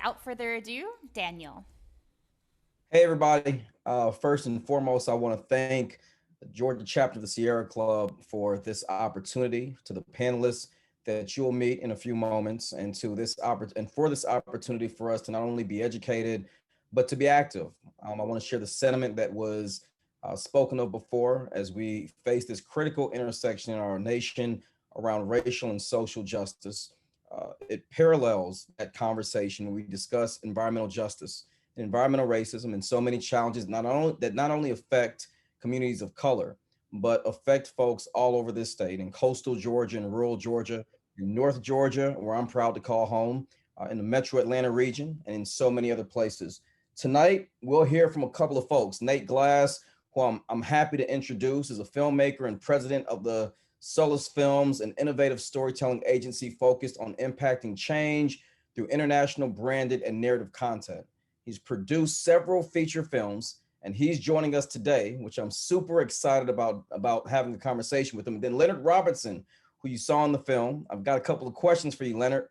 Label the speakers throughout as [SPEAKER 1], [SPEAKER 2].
[SPEAKER 1] without further ado, Daniel.
[SPEAKER 2] Hey, everybody. First and foremost, I want to thank the Georgia chapter of the Sierra Club for this opportunity, to the panelists that you'll meet in a few moments, and for this opportunity for us to not only be educated, but to be active. I want to share the sentiment that was spoken of before as we face this critical intersection in our nation around racial and social justice. It parallels that conversation when we discuss environmental justice, environmental racism, and so many challenges not only affect communities of color, but affect folks all over this state, in coastal Georgia and rural Georgia, in North Georgia, where I'm proud to call home, in the Metro Atlanta region, and in so many other places. Tonight, we'll hear from a couple of folks. Nate Glass, who I'm happy to introduce, is a filmmaker and president of the Solis Films, an innovative storytelling agency focused on impacting change through international branded and narrative content. He's produced several feature films, and he's joining us today, which I'm super excited about having a conversation with him. And then Leonard Robinson, who you saw in the film. I've got a couple of questions for you, Leonard.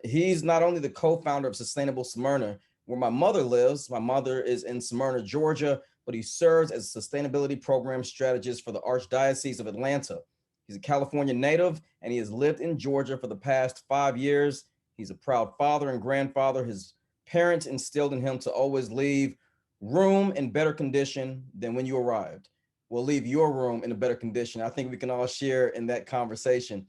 [SPEAKER 2] He's not only the co-founder of Sustainable Smyrna, where my mother lives. My mother is in Smyrna, Georgia, but he serves as a sustainability program strategist for the Archdiocese of Atlanta. He's a California native, and he has lived in Georgia for the past 5 years. He's a proud father and grandfather. His parents instilled in him to always leave room in better condition than when you arrived. We'll leave your room in a better condition. I think we can all share in that conversation.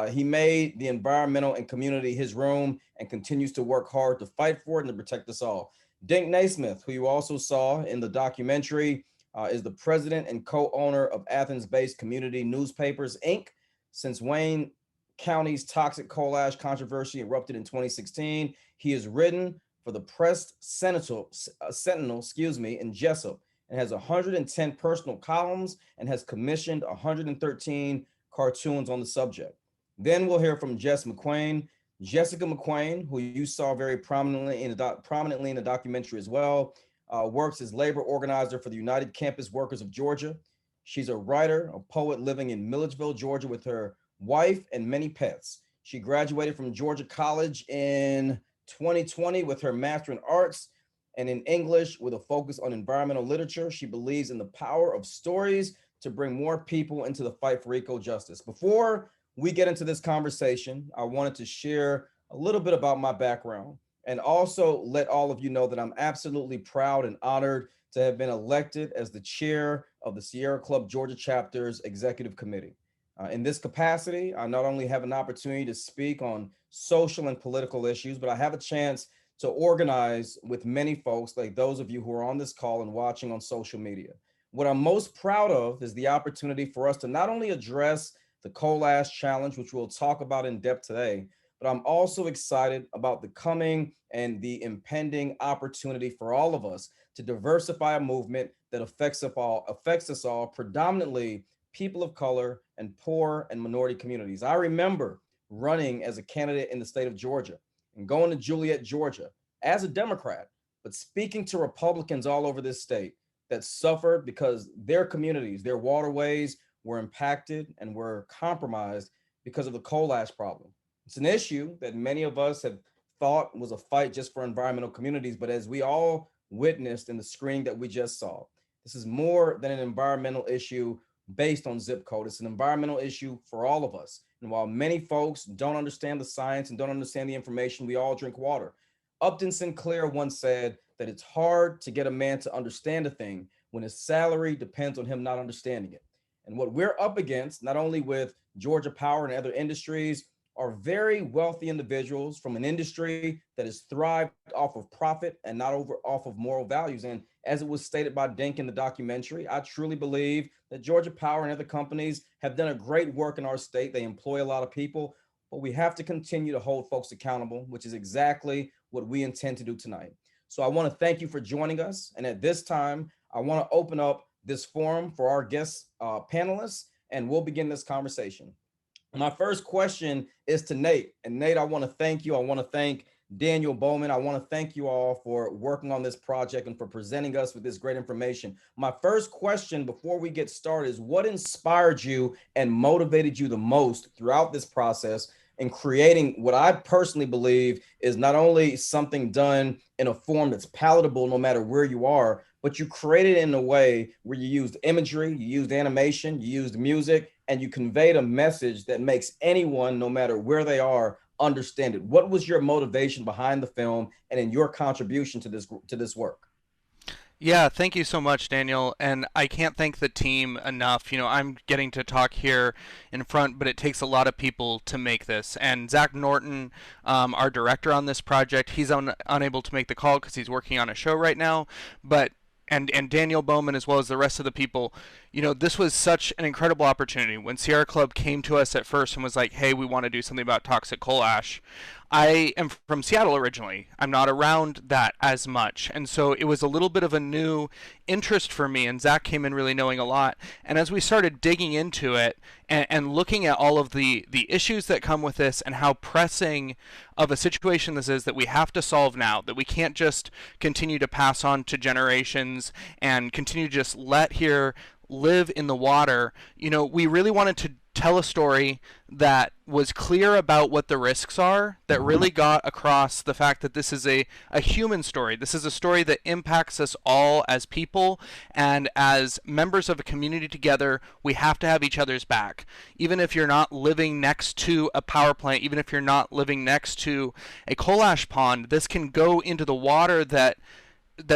[SPEAKER 2] He made the environmental and community his room and continues to work hard to fight for it and to protect us all. Dink NeSmith, who you also saw in the documentary, is the president and co-owner of Athens-based Community Newspapers, Inc. Since Wayne County's toxic coal ash controversy erupted in 2016, he has written for the Press Sentinel, in Jessup, and has 110 personal columns and has commissioned 113 cartoons on the subject. Then we'll hear from Jess McQuain, Jessica McQuain, who you saw very prominently in the documentary as well, works as labor organizer for the United Campus Workers of Georgia. She's a writer, a poet living in Milledgeville, Georgia, with her wife and many pets. She graduated from Georgia College in 2020 with her Master in Arts and in English with a focus on environmental literature. She believes in the power of stories to bring more people into the fight for eco justice. Before we get into this conversation, I wanted to share a little bit about my background and also let all of you know that I'm absolutely proud and honored to have been elected as the chair of the Sierra Club Georgia Chapter's Executive Committee. In this capacity, I not only have an opportunity to speak on social and political issues, but I have a chance to organize with many folks like those of you who are on this call and watching on social media. What I'm most proud of is the opportunity for us to not only address the coal ash challenge, which we'll talk about in depth today, but I'm also excited about the coming and the impending opportunity for all of us to diversify a movement that affects us all, predominantly people of color and poor and minority communities. I remember running as a candidate in the state of Georgia and going to Juliet, Georgia as a Democrat, but speaking to Republicans all over this state that suffered because their communities, their waterways were impacted and were compromised because of the coal ash problem. It's an issue that many of us have thought was a fight just for environmental communities, but as we all witnessed in the screen that we just saw, this is more than an environmental issue based on zip code. It's an environmental issue for all of us. And while many folks don't understand the science and don't understand the information, we all drink water. Upton Sinclair once said that it's hard to get a man to understand a thing when his salary depends on him not understanding it. And what we're up against, not only with Georgia Power and other industries, are very wealthy individuals from an industry that has thrived off of profit and not off of moral values. And as it was stated by Dink in the documentary, I truly believe that Georgia Power and other companies have done a great work in our state. They employ a lot of people, but we have to continue to hold folks accountable, which is exactly what we intend to do tonight. So I want to thank you for joining us. And at this time, I want to open up this forum for our guest panelists, and we'll begin this conversation. My first question is to Nate. And Nate, I want to thank you. I want to thank Daniel Bowman. I want to thank you all for working on this project and for presenting us with this great information. My first question before we get started is what inspired you and motivated you the most throughout this process in creating what I personally believe is not only something done in a form that's palatable no matter where you are, but you create it in a way where you used imagery, you used animation, you used music, and you conveyed a message that makes anyone, no matter where they are, understand it. What was your motivation behind the film and in your contribution to this work?
[SPEAKER 3] Yeah, thank you so much, Daniel. And I can't thank the team enough. I'm getting to talk here in front, but it takes a lot of people to make this. And Zach Norton, our director on this project, he's unable to make the call because he's working on a show right now. But and Daniel Bowman, as well as the rest of the people, this was such an incredible opportunity. When Sierra Club came to us at first and was like, hey, we want to do something about toxic coal ash. I am from Seattle originally. I'm not around that as much. And so it was a little bit of a new interest for me. And Zach came in really knowing a lot. And as we started digging into it and looking at all of the issues that come with this and how pressing of a situation this is that we have to solve now, that we can't just continue to pass on to generations and continue to just let here live in the water, we really wanted to tell a story that was clear about what the risks are, that really got across the fact that this is a human story. This is a story that impacts us all as people, and as members of a community together, we have to have each other's back. Even if you're not living next to a power plant, even if you're not living next to a coal ash pond, this can go into the water that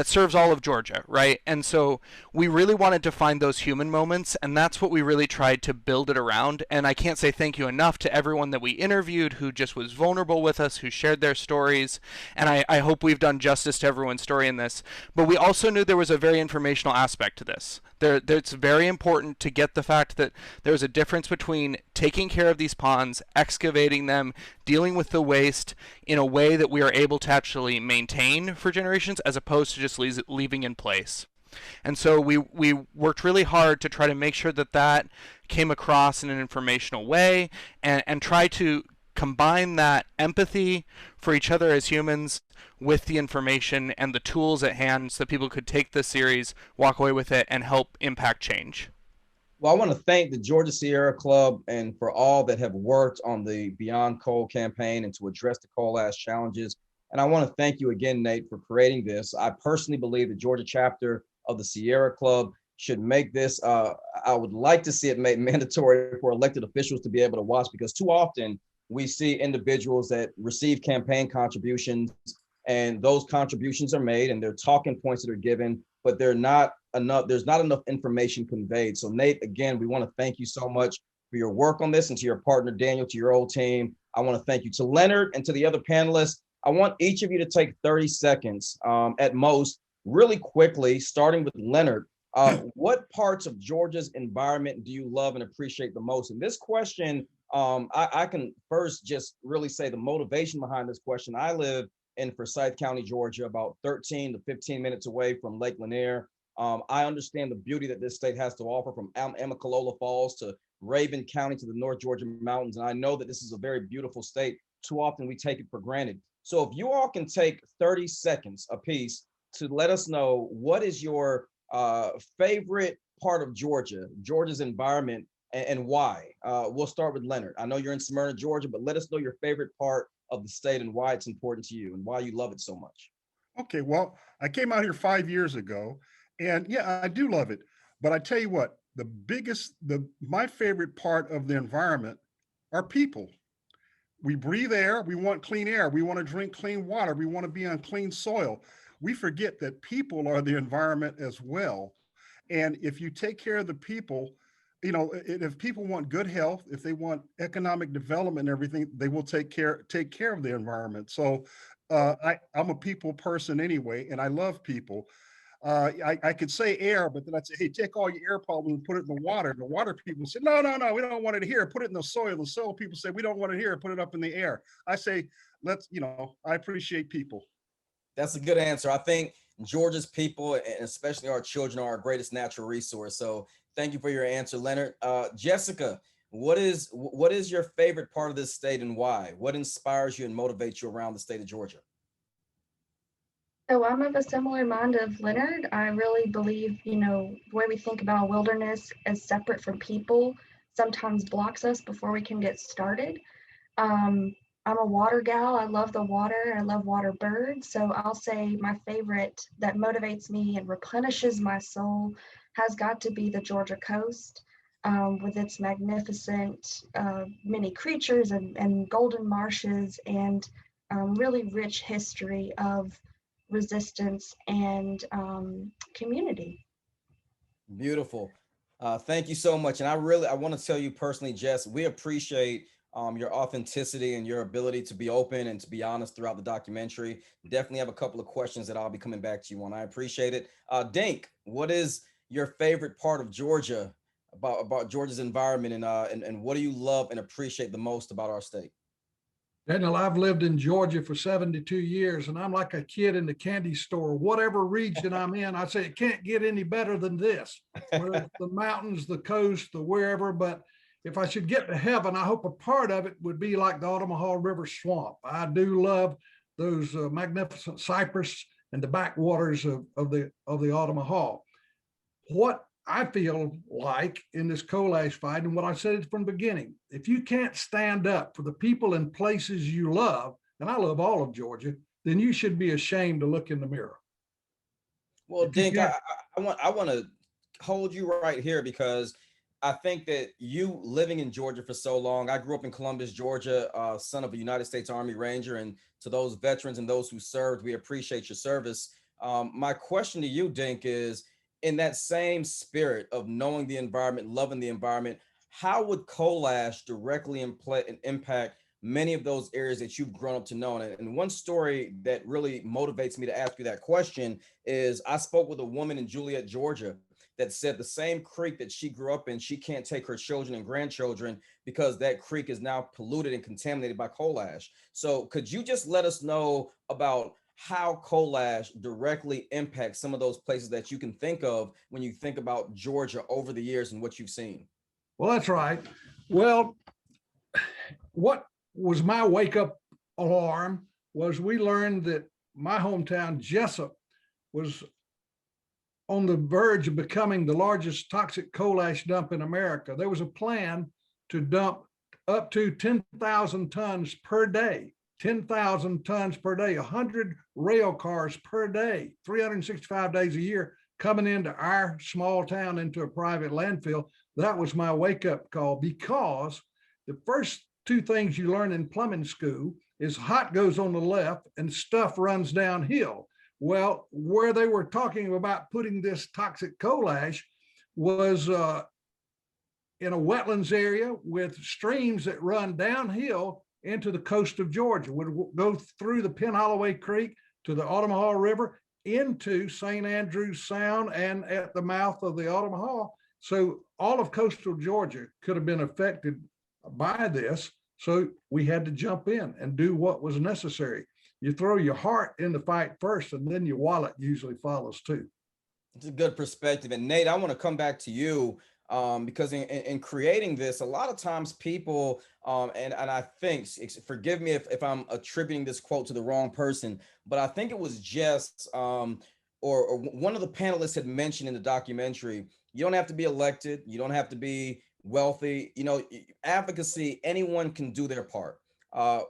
[SPEAKER 3] serves all of Georgia, right? And so we really wanted to find those human moments, and that's what we really tried to build it around. And I can't say thank you enough to everyone that we interviewed who just was vulnerable with us, who shared their stories. And I hope we've done justice to everyone's story in this. But we also knew there was a very informational aspect to this. It's very important to get the fact that there's a difference between taking care of these ponds, excavating them, dealing with the waste in a way that we are able to actually maintain for generations, as opposed to just leaving in place. And so we worked really hard to try to make sure that came across in an informational way, and try to combine that empathy for each other as humans with the information and the tools at hand so that people could take this series, walk away with it, and help impact change.
[SPEAKER 2] Well, I want to thank the Georgia Sierra Club and for all that have worked on the Beyond Coal campaign and to address the coal ash challenges. And I want to thank you again, Nate, for creating this. I personally believe the Georgia chapter of the Sierra Club should make this, I would like to see it made mandatory for elected officials to be able to watch, because too often we see individuals that receive campaign contributions, and those contributions are made and they're talking points that are given, but there's not enough information conveyed. So Nate, again, we want to thank you so much for your work on this, and to your partner, Daniel, to your old team. I want to thank you. To Leonard and to the other panelists, I want each of you to take 30 seconds at most, really quickly, starting with Leonard. What parts of Georgia's environment do you love and appreciate the most? And this question, I can first just really say the motivation behind this question. I live in Forsyth County, Georgia, about 13 to 15 minutes away from Lake Lanier. I understand the beauty that this state has to offer, from Amicalola Falls to Raven County to the North Georgia mountains. And I know that this is a very beautiful state. Too often we take it for granted. So if you all can take 30 seconds apiece to let us know what is your favorite part of Georgia's environment, and why. We'll start with Leonard. I know you're in Smyrna, Georgia, but let us know your favorite part of the state and why it's important to you and why you love it so much.
[SPEAKER 4] Okay, well, I came out here 5 years ago, and yeah, I do love it. But I tell you what, my favorite part of the environment are people. We breathe air, we want clean air, we want to drink clean water, we want to be on clean soil. We forget that people are the environment as well. And if you take care of the people, if people want good health, if they want economic development and everything, they will take care of the environment. So I'm a people person anyway, and I love people. I could say air, but then I'd say, hey, take all your air problems and put it in the water. And the water people say, no, we don't want it here. Put it in the soil. The soil people say, we don't want it here. Put it up in the air. I say, I appreciate people.
[SPEAKER 2] That's a good answer. I think Georgia's people, and especially our children, are our greatest natural resource. So thank you for your answer, Leonard. Jessica, what is your favorite part of this state and why? What inspires you and motivates you around the state of Georgia?
[SPEAKER 5] So I'm of a similar mind of Leonard. I really believe, the way we think about wilderness as separate from people sometimes blocks us before we can get started. I'm a water gal. I love the water. I love water birds. So I'll say my favorite that motivates me and replenishes my soul has got to be the Georgia coast, with its magnificent many creatures and golden marshes and really rich history of resistance and community.
[SPEAKER 2] Beautiful. Thank you so much. And I want to tell you personally, Jess, we appreciate your authenticity and your ability to be open and to be honest throughout the documentary. Definitely have a couple of questions that I'll be coming back to you on. I appreciate it. Dink, what is your favorite part of Georgia, about Georgia's environment, and what do you love and appreciate the most about our state?
[SPEAKER 6] Daniel, I've lived in Georgia for 72 years, and I'm like a kid in the candy store. Whatever region I'm in, I say it can't get any better than this. Whether it's the mountains, the coast, the wherever. But if I should get to heaven, I hope a part of it would be like the Omaha River swamp. I do love those magnificent cypress and the backwaters of the Omaha. What I feel like in this coal ash fight, and what I said from the beginning, if you can't stand up for the people and places you love, and I love all of Georgia, then you should be ashamed to look in the mirror.
[SPEAKER 2] Well, Dink, I want to hold you right here, because I think that you living in Georgia for so long, I grew up in Columbus, Georgia, son of a United States Army Ranger, and to those veterans and those who served, we appreciate your service. My question to you, Dink, is, in that same spirit of knowing the environment, loving the environment, how would coal ash directly impact many of those areas that you've grown up to know? And one story that really motivates me to ask you that question is, I spoke with a woman in Juliet, Georgia, that said the same creek that she grew up in, she can't take her children and grandchildren because that creek is now polluted and contaminated by coal ash. So could you just let us know about how coal ash directly impacts some of those places that you can think of when you think about Georgia over the years and what you've seen?
[SPEAKER 6] Well, that's right. Well, what was my wake up alarm was we learned that my hometown, Jessup, was on the verge of becoming the largest toxic coal ash dump in America. There was a plan to dump up to 10,000 tons per day. 10,000 tons per day, 100 rail cars per day, 365 days a year coming into our small town into a private landfill. That was my wake up call, because the first two things you learn in plumbing school is hot goes on the left and stuff runs downhill. Well, where they were talking about putting this toxic coal ash was in a wetlands area with streams that run downhill into the coast of Georgia, would go through the Penn Holloway Creek to the Omaha River into St. Andrews Sound and at the mouth of the Omaha. So all of coastal Georgia could have been affected by this. So we had to jump in and do what was necessary. You throw your heart in the fight first, and then your wallet usually follows too.
[SPEAKER 2] It's a good perspective. And Nate, I want to come back to you, because in creating this, a lot of times people, and I think, forgive me if I'm attributing this quote to the wrong person, but I think it was Jess, or one of the panelists had mentioned in the documentary, you don't have to be elected, you don't have to be wealthy, advocacy, anyone can do their part.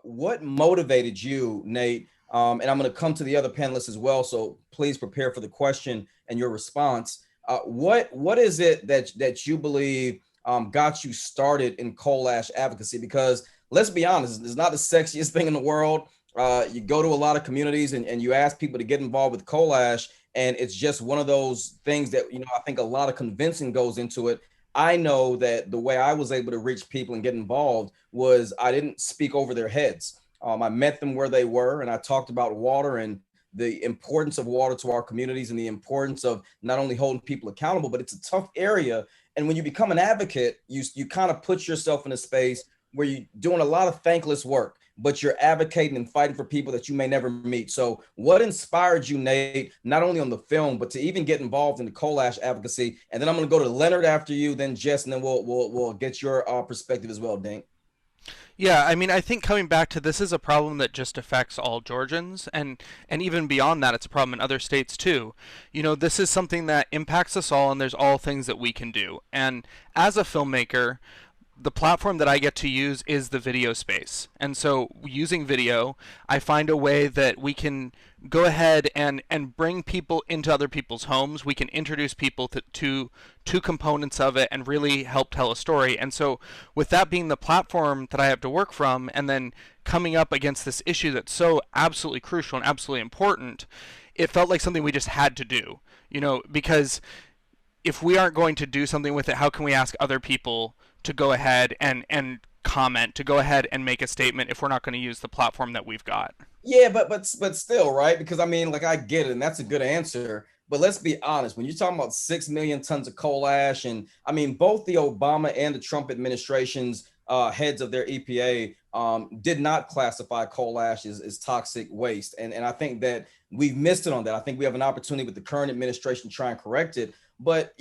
[SPEAKER 2] What motivated you, Nate? And I'm going to come to the other panelists as well, so please prepare for the question and your response. What is it that you believe got you started in coal ash advocacy? Because let's be honest, it's not the sexiest thing in the world. You go to a lot of communities and you ask people to get involved with coal ash, and it's just one of those things that, I think a lot of convincing goes into it. I know that the way I was able to reach people and get involved was I didn't speak over their heads. I met them where they were, and I talked about water and the importance of water to our communities and the importance of not only holding people accountable, but it's a tough area. And when you become an advocate, you kind of put yourself in a space where you're doing a lot of thankless work, but you're advocating and fighting for people that you may never meet. So what inspired you, Nate, not only on the film, but to even get involved in the coal ash advocacy? And then I'm going to go to Leonard after you, then Jess, and then we'll get your perspective as well, Dink.
[SPEAKER 3] Yeah, I mean, I think coming back to this is a problem that just affects all Georgians, and even beyond that, it's a problem in other states too. This is something that impacts us all, and there's all things that we can do. And as a filmmaker, the platform that I get to use is the video space. And so using video, I find a way that we can go ahead and bring people into other people's homes. We can introduce people to components of it and really help tell a story. And so with that being the platform that I have to work from, and then coming up against this issue that's so absolutely crucial and absolutely important, it felt like something we just had to do, because if we aren't going to do something with it, how can we ask other people to go ahead and comment, to go ahead and make a statement if we're not going to use the platform that we've got?
[SPEAKER 2] Yeah, but still, right? Because I mean, like, I get it, and that's a good answer. But let's be honest, when you're talking about 6 million tons of coal ash, and I mean, both the Obama and the Trump administrations, heads of their EPA, did not classify coal ash as toxic waste. And I think that we've missed it on that. I think we have an opportunity with the current administration to try and correct it. But,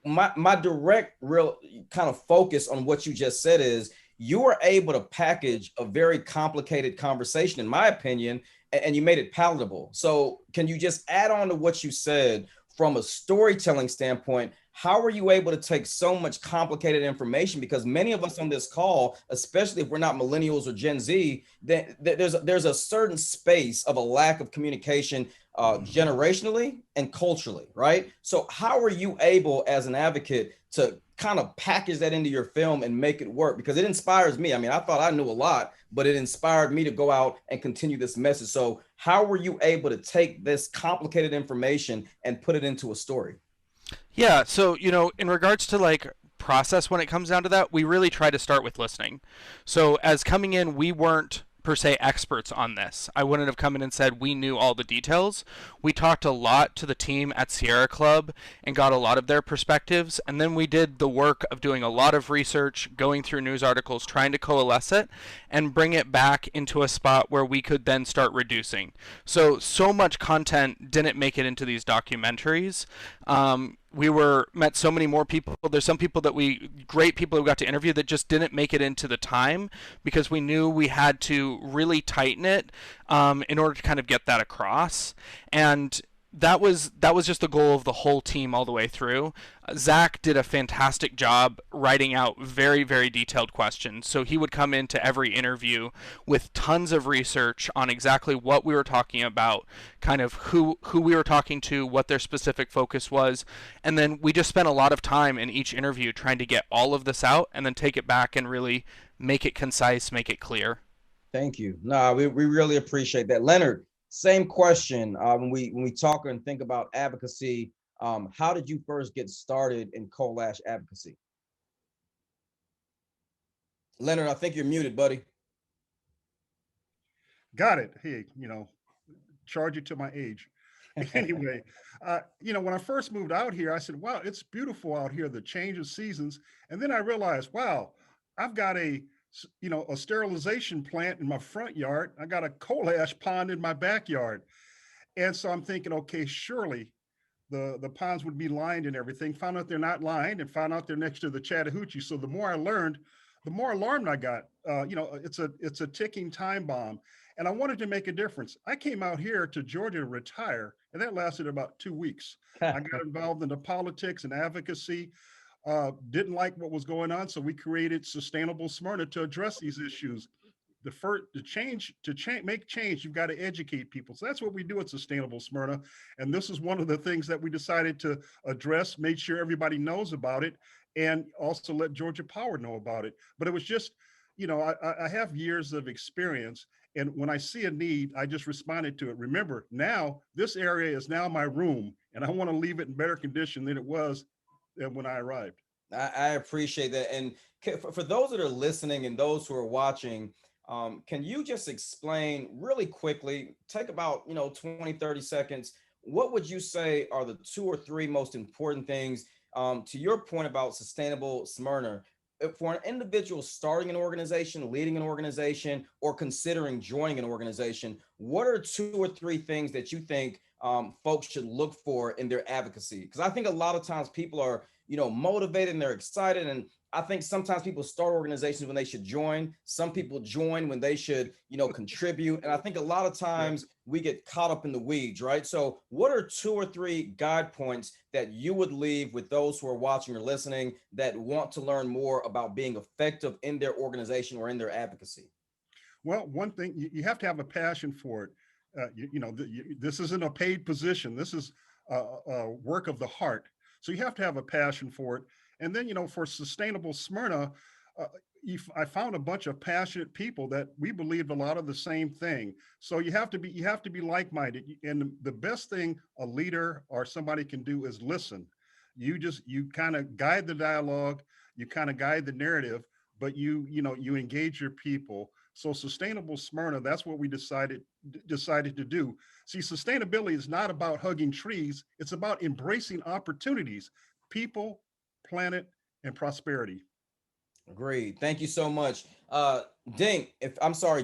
[SPEAKER 2] my direct real kind of focus on what you just said is you were able to package a very complicated conversation, in my opinion, and you made it palatable. So can you just add on to what you said from a storytelling standpoint? How were you able to take so much complicated information? Because many of us on this call, especially if we're not millennials or Gen Z, there's a certain space of a lack of communication generationally and culturally, right? So how are you able as an advocate to kind of package that into your film and make it work? Because it inspires me. I mean, I thought I knew a lot, but it inspired me to go out and continue this message. So how were you able to take this complicated information and put it into a story?
[SPEAKER 3] Yeah, so, in regards to like process, when it comes down to that, we really try to start with listening. So as coming in, we weren't per se experts on this. I wouldn't have come in and said we knew all the details. We talked a lot to the team at Sierra Club and got a lot of their perspectives, and then we did the work of doing a lot of research, going through news articles, trying to coalesce it and bring it back into a spot where we could then start reducing. So much content didn't make it into these documentaries. We met so many more people. There's some people great people who got to interview that just didn't make it into the time because we knew we had to really tighten it in order to kind of get that across. And that was just the goal of the whole team all the way through. Zach did a fantastic job writing out very, very detailed questions. So he would come into every interview with tons of research on exactly what we were talking about, kind of who we were talking to, what their specific focus was. And then we just spent a lot of time in each interview trying to get all of this out and then take it back and really make it concise, make it clear.
[SPEAKER 2] Thank you. No, we really appreciate that. Leonard, same question. When we talk and think about advocacy, how did you first get started in coal ash advocacy? Leonard, I think you're muted, buddy.
[SPEAKER 4] Got it. Hey, charge it to my age. Anyway, when I first moved out here, I said, wow, it's beautiful out here, the change of seasons. And then I realized, wow, I've got a sterilization plant in my front yard. I got a coal ash pond in my backyard. And so I'm thinking, okay, surely the ponds would be lined and everything. Found out they're not lined and found out they're next to the Chattahoochee. So the more I learned, the more alarmed I got. It's a ticking time bomb. And I wanted to make a difference. I came out here to Georgia to retire, and that lasted about 2 weeks. I got involved in the politics and advocacy. Didn't like what was going on, so we created Sustainable Smyrna to address these issues. Make change, you've got to educate people. So that's what we do at Sustainable Smyrna. And this is one of the things that we decided to address, made sure everybody knows about it, and also let Georgia Power know about it. But it was just, I have years of experience. And when I see a need, I just responded to it. Remember, now this area is now my room, and I want to leave it in better condition than it was when I arrived.
[SPEAKER 2] I appreciate that. And for those that are listening and those who are watching, can you just explain really quickly, take about 20, 30 seconds, what would you say are the 2 or 3 most important things, to your point about Sustainable Smyrna, for an individual starting an organization, leading an organization, or considering joining an organization? What are 2 or 3 things that you think folks should look for in their advocacy? Because I think a lot of times people are motivated and they're excited, and I think sometimes people start organizations when they should join. Some people join when they should, contribute. And I think a lot of times we get caught up in the weeds, right? So what are 2 or 3 guide points that you would leave with those who are watching or listening that want to learn more about being effective in their organization or in their advocacy?
[SPEAKER 4] Well, one thing, you have to have a passion for it. This isn't a paid position. This is a work of the heart. So you have to have a passion for it. And then, for Sustainable Smyrna, uh, I found a bunch of passionate people that we believed a lot of the same thing. So you have to be like-minded. And the best thing a leader or somebody can do is listen. You kind of guide the dialogue, you kind of guide the narrative, but you engage your people. So Sustainable Smyrna, that's what we decided to do. See, sustainability is not about hugging trees. It's about embracing opportunities, people, planet, and prosperity.
[SPEAKER 2] Agreed. Thank you so much. Dink,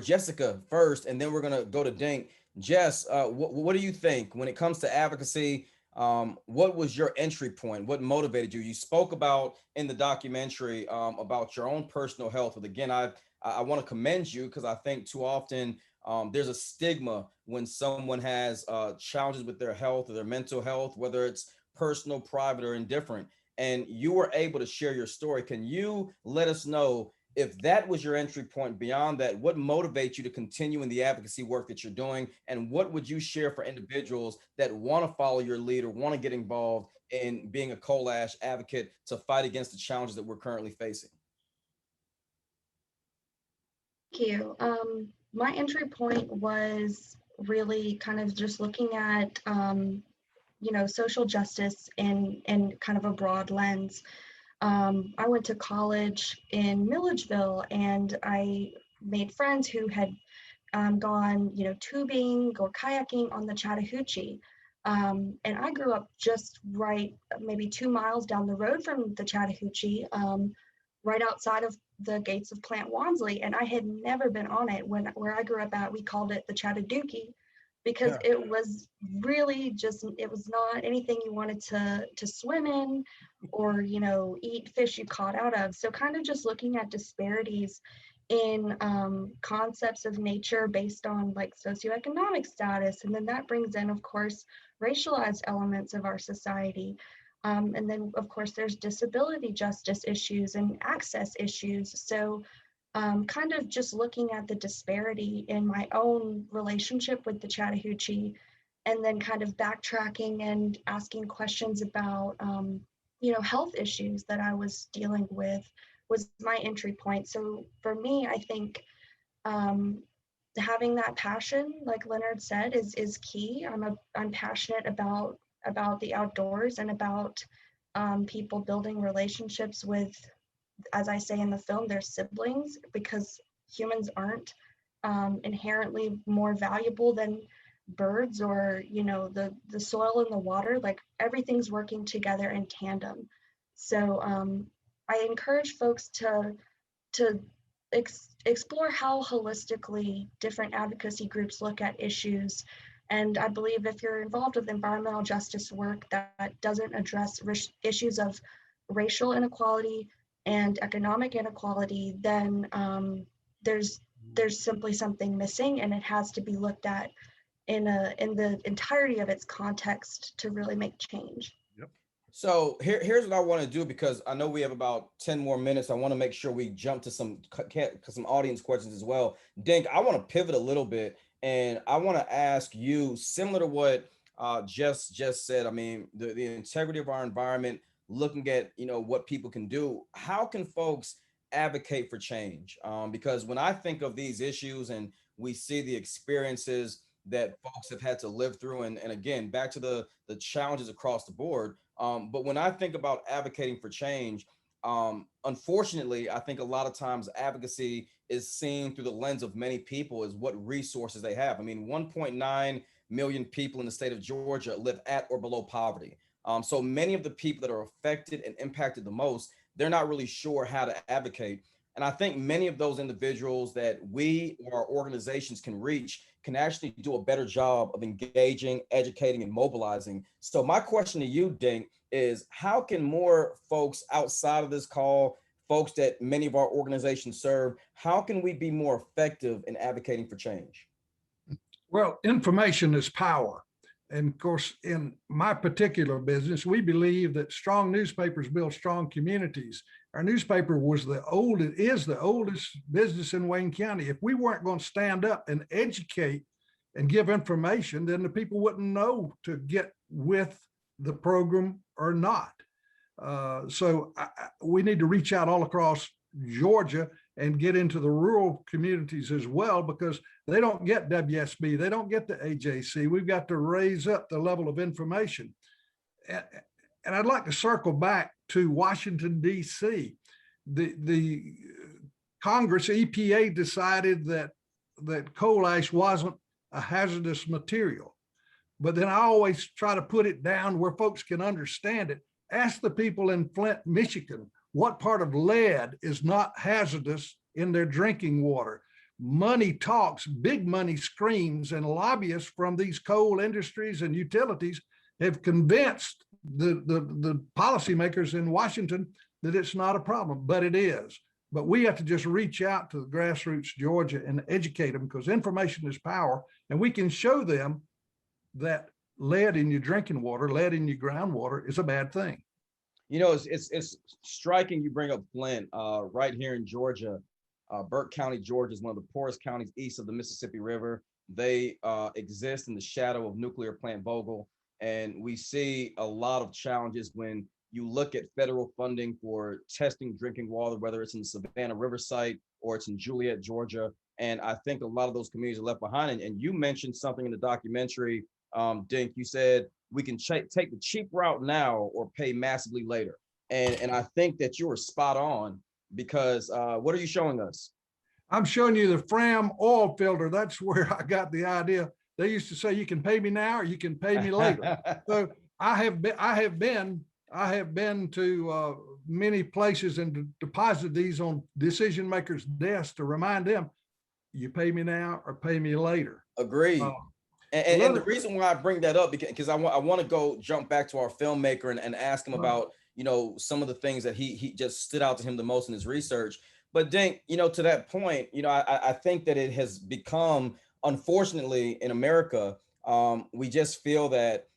[SPEAKER 2] Jessica first, and then we're gonna go to Dink. Jess, what do you think when it comes to advocacy? What was your entry point? What motivated you? You spoke about in the documentary about your own personal health. But again, I want to commend you because I think too often there's a stigma when someone has challenges with their health or their mental health, whether it's personal, private, or indifferent. And you were able to share your story. Can you let us know if that was your entry point? Beyond that, what motivates you to continue in the advocacy work that you're doing? And what would you share for individuals that want to follow your lead or want to get involved in being a coal ash advocate to fight against the challenges that we're currently facing?
[SPEAKER 5] Thank you. My entry point was really kind of just looking at, social justice in kind of a broad lens. I went to college in Milledgeville, and I made friends who had gone, tubing or kayaking on the Chattahoochee. And I grew up just right, maybe 2 miles down the road from the Chattahoochee, right outside of the gates of Plant Wansley, and I had never been on it. Where I grew up at, we called it the Chattahoochee because it was really just, it was not anything you wanted to swim in or eat fish you caught out of. So kind of just looking at disparities in concepts of nature based on like socioeconomic status, and then that brings in, of course, racialized elements of our society. And then, of course, there's disability justice issues and access issues. So kind of just looking at the disparity in my own relationship with the Chattahoochee, and then kind of backtracking and asking questions about, health issues that I was dealing with was my entry point. So for me, I think having that passion, like Leonard said, is key. I'm passionate about the outdoors and about people building relationships with, as I say in the film, their siblings, because humans aren't inherently more valuable than birds or the soil and the water. Like everything's working together in tandem. So I encourage folks to explore how holistically different advocacy groups look at issues. And I believe if you're involved with environmental justice work that doesn't address issues of racial inequality and economic inequality, then there's simply something missing, and it has to be looked at in the entirety of its context to really make change.
[SPEAKER 2] So here's what I want to do, because I know we have about 10 more minutes. I want to make sure we jump to some audience questions as well. Dink, I want to pivot a little bit, and I want to ask you, similar to what Jess just said. I mean, the integrity of our environment, looking at what people can do. How can folks advocate for change? Because when I think of these issues and we see the experiences that folks have had to live through, and again, back to the challenges across the board. But when I think about advocating for change, unfortunately, I think a lot of times advocacy is seen through the lens of many people as what resources they have. I mean, 1.9 million people in the state of Georgia live at or below poverty. So many of the people that are affected and impacted the most, they're not really sure how to advocate. And I think many of those individuals that we or our organizations can reach can actually do a better job of engaging, educating, and mobilizing. So my question to you, Dink, is how can more folks outside of this call folks that many of our organizations serve, how can we be more effective in advocating for change?
[SPEAKER 6] Well, information is power. And of course, in my particular business, we believe that strong newspapers build strong communities. Our newspaper is the oldest business in Wayne County. If we weren't going to stand up and educate and give information, then the people wouldn't know to get with the program or not. So we need to reach out all across Georgia and get into the rural communities as well, because they don't get WSB, they don't get the AJC. We've got to raise up the level of information. And I'd like to circle back to Washington, D.C. The Congress, EPA decided that coal ash wasn't a hazardous material. But then I always try to put it down where folks can understand it. Ask the people in Flint, Michigan, what part of lead is not hazardous in their drinking water. Money talks, big money screams, and lobbyists from these coal industries and utilities have convinced the policymakers in Washington that it's not a problem, but it is. But we have to just reach out to the grassroots Georgia and educate them, because information is power, and we can show them that lead in your drinking water, lead in your groundwater is a bad thing.
[SPEAKER 2] You know, it's striking you bring up Flint. Right here in Georgia, Burke County, Georgia is one of the poorest counties east of the Mississippi River. They exist in the shadow of nuclear plant Vogtle, and we see a lot of challenges when you look at federal funding for testing drinking water, whether it's in the Savannah River site or it's in Juliet, Georgia. And I think a lot of those communities are left behind. And you mentioned something in the documentary, Dink. You said we can take the cheap route now or pay massively later. And I think that you were spot on, because what are you showing us?
[SPEAKER 6] I'm showing you the Fram oil filter. That's where I got the idea. They used to say you can pay me now or you can pay me later. So I have been to many places and deposited these on decision makers' desks to remind them, you pay me now or pay me later.
[SPEAKER 2] Agreed. And the reason why I bring that up, because I want to go jump back to our filmmaker and ask him about, you know, some of the things that he just stood out to him the most in his research. But Dink, you know, to that point, you know, I think that it has become, unfortunately, in America, we just feel that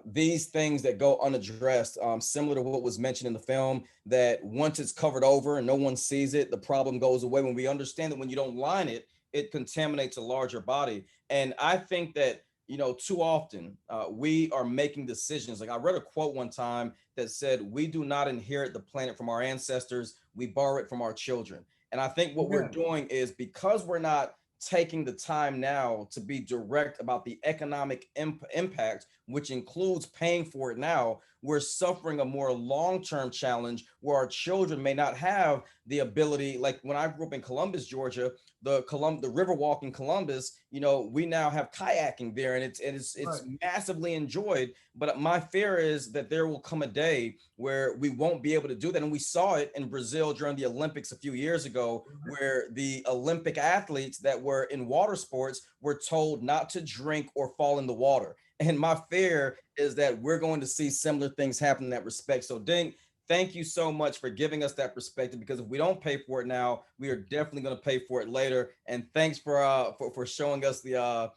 [SPEAKER 2] these things that go unaddressed, similar to what was mentioned in the film, that once it's covered over and no one sees it, the problem goes away. When we understand that when you don't line it, it contaminates a larger body. And I think that, you know, too often we are making decisions. Like I read a quote one time that said, we do not inherit the planet from our ancestors, we borrow it from our children. And I think what we're doing is, because we're not taking the time now to be direct about the economic impact, which includes paying for it now, we're suffering a more long-term challenge where our children may not have the ability. Like when I grew up in Columbus, Georgia, the Riverwalk in Columbus, you know, we now have kayaking there, and it's right, massively enjoyed. But my fear is that there will come a day where we won't be able to do that. And we saw it in Brazil during the Olympics a few years ago, where the Olympic athletes that were in water sports were told not to drink or fall in the water. And my fear is that we're going to see similar things happen in that respect. So Dink, thank you so much for giving us that perspective, because if we don't pay for it now, we are definitely going to pay for it later. And thanks for showing us the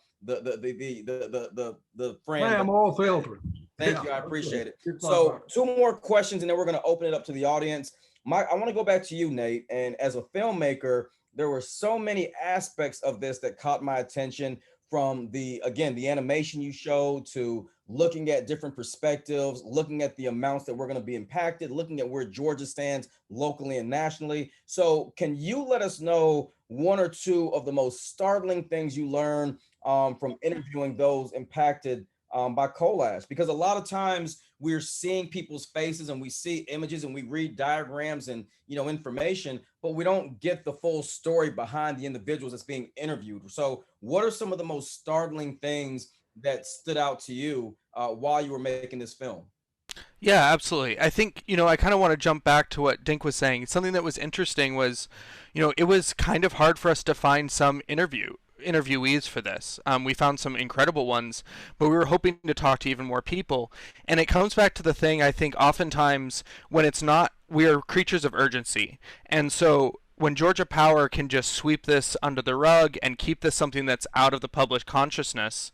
[SPEAKER 6] Fram oil filter.
[SPEAKER 2] Thank you, I appreciate it. So 2 more questions, and then we're going to open it up to the audience. I want to go back to you, Nate. And as a filmmaker, there were so many aspects of this that caught my attention, from the animation you showed, to looking at different perspectives, looking at the amounts that we're going to be impacted, looking at where Georgia stands locally and nationally. So can you let us know 1 or 2 of the most startling things you learned from interviewing those impacted by coal ash? Because a lot of times we're seeing people's faces and we see images and we read diagrams and, you know, information, but we don't get the full story behind the individuals that's being interviewed. So what are some of the most startling things that stood out to you while you were making this film?
[SPEAKER 3] Yeah, absolutely. I think, you know, I kind of want to jump back to what Dink was saying. Something that was interesting was, you know, it was kind of hard for us to find some interview interviewees for this. We found some incredible ones, but we were hoping to talk to even more people. And it comes back to the thing, I think, oftentimes when it's not, we are creatures of urgency. And so when Georgia Power can just sweep this under the rug and keep this something that's out of the public consciousness,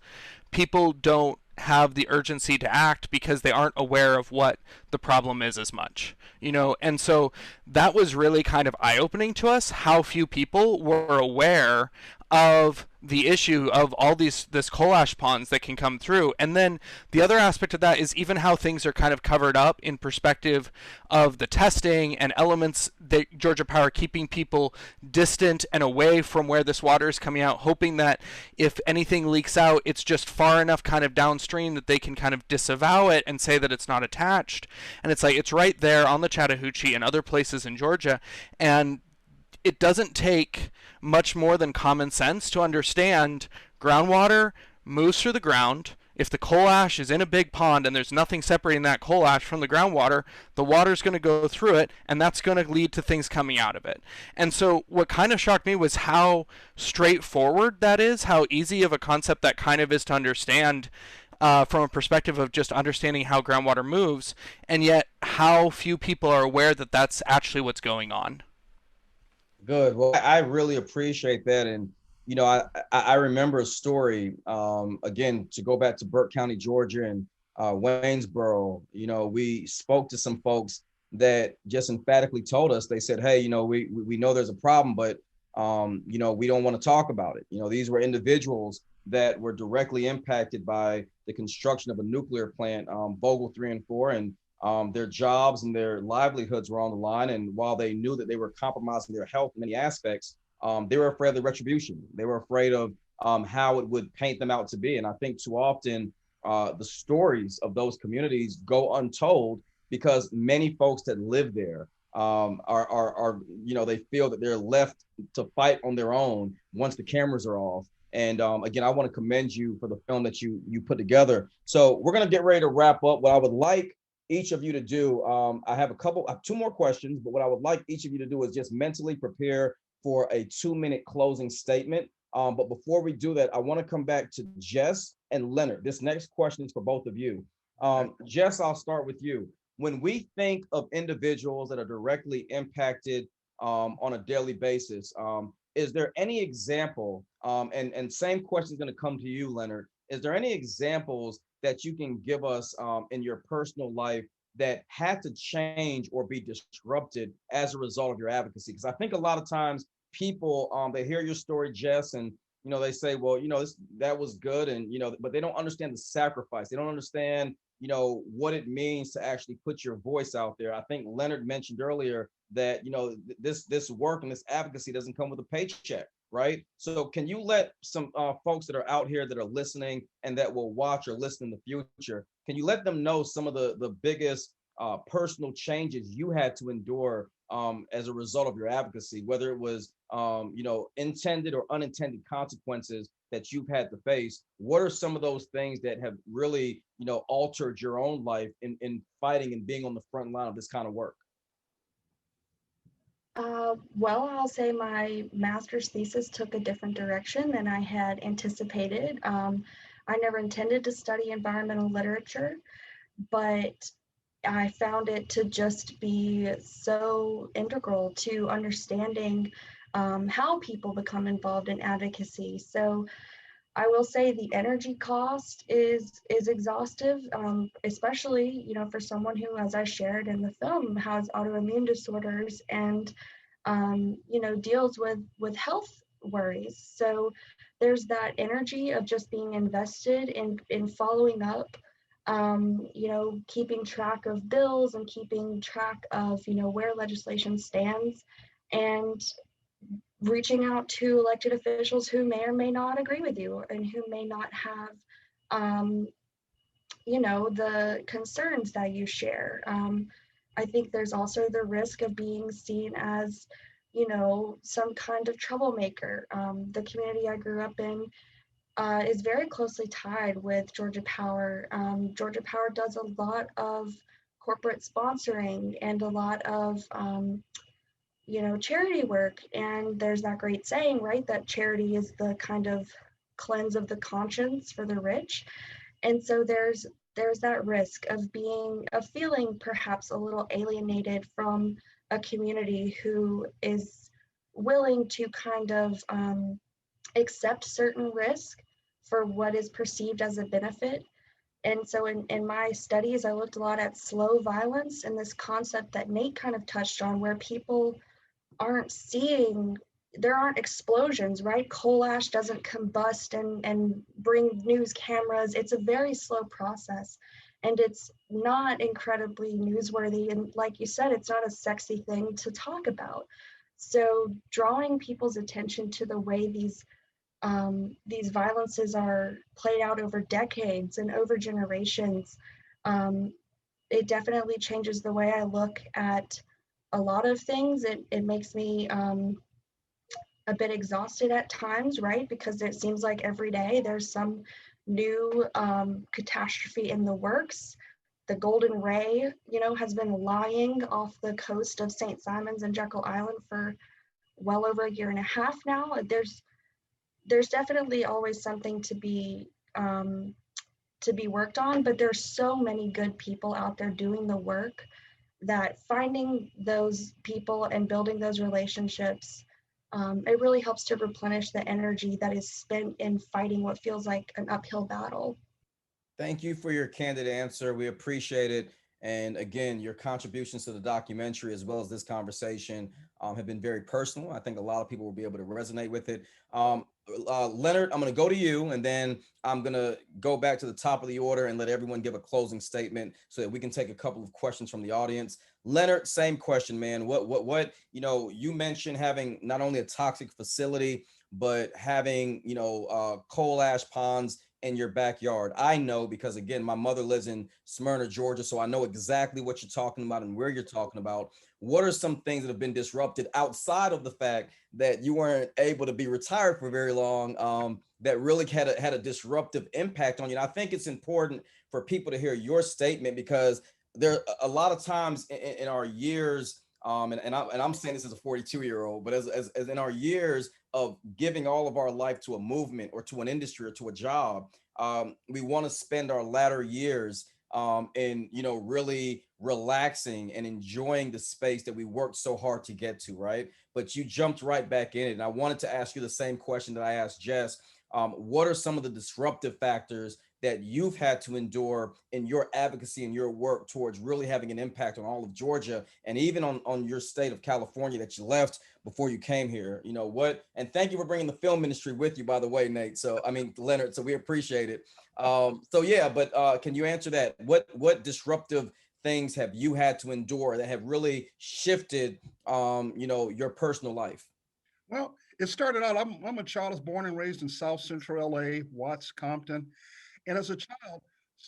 [SPEAKER 3] people don't have the urgency to act because they aren't aware of what the problem is as much, and so that was really kind of eye-opening to us, how few people were aware of the issue of all this coal ash ponds that can come through. And then the other aspect of that is even how things are kind of covered up in perspective of the testing and elements that Georgia Power keeping people distant and away from where this water is coming out, hoping that if anything leaks out, it's just far enough kind of downstream that they can kind of disavow it and say that it's not attached. And it's like, it's right there on the Chattahoochee and other places in Georgia. And it doesn't take much more than common sense to understand groundwater moves through the ground. If the coal ash is in a big pond and there's nothing separating that coal ash from the groundwater, the water's going to go through it, and that's going to lead to things coming out of it. And so what kind of shocked me was how straightforward that is, how easy of a concept that kind of is to understand from a perspective of just understanding how groundwater moves, and yet how few people are aware that that's actually what's going on.
[SPEAKER 2] Good. Well, I really appreciate that. And, I remember a story, again, to go back to Burke County, Georgia, and Waynesboro. We spoke to some folks that just emphatically told us, they said, hey, we know there's a problem, but, we don't want to talk about it. These were individuals that were directly impacted by the construction of a nuclear plant, Vogtle 3 and 4, and their jobs and their livelihoods were on the line. And while they knew that they were compromising their health in many aspects, they were afraid of the retribution. They were afraid of how it would paint them out to be. And I think too often the stories of those communities go untold because many folks that live there are they feel that they're left to fight on their own once the cameras are off. And again, I want to commend you for the film that you put together. So we're going to get ready to wrap up. What I would like each of you to do, I have two more questions, but what I would like each of you to do is just mentally prepare for a 2-minute closing statement. But before we do that, I want to come back to Jess and Leonard. This next question is for both of you. Jess, I'll start with you. When we think of individuals that are directly impacted on a daily basis, is there any example, and same question is going to come to you, Leonard, is there any examples that you can give us in your personal life that had to change or be disrupted as a result of your advocacy? Because I think a lot of times people, they hear your story, Jess, and they say, well, that was good, and but they don't understand the sacrifice. They don't understand what it means to actually put your voice out there. I think Leonard mentioned earlier that this work and this advocacy doesn't come with a paycheck, right? So can you let some folks that are out here that are listening and that will watch or listen in the future, can you let them know some of the biggest personal changes you had to endure as a result of your advocacy, whether it was intended or unintended consequences that you've had to face? What are some of those things that have really altered your own life in fighting and being on the front line of this kind of work?
[SPEAKER 5] Well, I'll say my master's thesis took a different direction than I had anticipated. I never intended to study environmental literature, but I found it to just be so integral to understanding how people become involved in advocacy. So I will say the energy cost is exhaustive, especially for someone who, as I shared in the film, has autoimmune disorders and deals with health worries. So there's that energy of just being invested in following up, keeping track of bills and keeping track of where legislation stands, and reaching out to elected officials who may or may not agree with you and who may not have the concerns that you share. I think there's also the risk of being seen as some kind of troublemaker. The community I grew up in is very closely tied with Georgia Power. Georgia Power does a lot of corporate sponsoring and a lot of charity work. And there's that great saying, right, that charity is the kind of cleanse of the conscience for the rich. And so there's that risk of feeling perhaps a little alienated from a community who is willing to kind of accept certain risk for what is perceived as a benefit. And so in my studies, I looked a lot at slow violence and this concept that Nate kind of touched on, where people aren't seeing, there aren't explosions, right? Coal ash doesn't combust and bring news cameras. It's a very slow process, and it's not incredibly newsworthy. And like you said, it's not a sexy thing to talk about. So drawing people's attention to the way these violences are played out over decades and over generations, it definitely changes the way I look at a lot of things. It makes me a bit exhausted at times, right? Because it seems like every day there's some new catastrophe in the works. The Golden Ray, has been lying off the coast of St. Simons and Jekyll Island for well over a year and a half now. There's definitely always something to be worked on, but there's so many good people out there doing the work that finding those people and building those relationships, it really helps to replenish the energy that is spent in fighting what feels like an uphill battle.
[SPEAKER 2] Thank you for your candid answer. We appreciate it. And again, your contributions to the documentary as well as this conversation have been very personal. I think a lot of people will be able to resonate with it. Leonard, I'm going to go to you, and then I'm going to go back to the top of the order and let everyone give a closing statement so that we can take a couple of questions from the audience. Leonard, same question, man. What, you mentioned having not only a toxic facility, but having, coal ash ponds in your backyard. I know because, again, my mother lives in Smyrna, Georgia, so I know exactly what you're talking about and where you're talking about. What are some things that have been disrupted outside of the fact that you weren't able to be retired for very long, that really had a disruptive impact on you? And I think it's important for people to hear your statement, because there are a lot of times in our years, and I'm saying this as a 42-year-old, but as in our years of giving all of our life to a movement or to an industry or to a job, we want to spend our latter years in really relaxing and enjoying the space that we worked so hard to get to, right? But you jumped right back in it, and I wanted to ask you the same question that I asked Jess. What are some of the disruptive factors that you've had to endure in your advocacy and your work towards really having an impact on all of Georgia and even on your state of California that you left before you came here? And thank you for bringing the film ministry with you, by the way, Nate. Leonard, so we appreciate it. Can you answer that? What disruptive things have you had to endure that have really shifted, your personal life?
[SPEAKER 4] Well, it started out, I'm a child, I was born and raised in South Central LA, Watts, Compton. And as a child,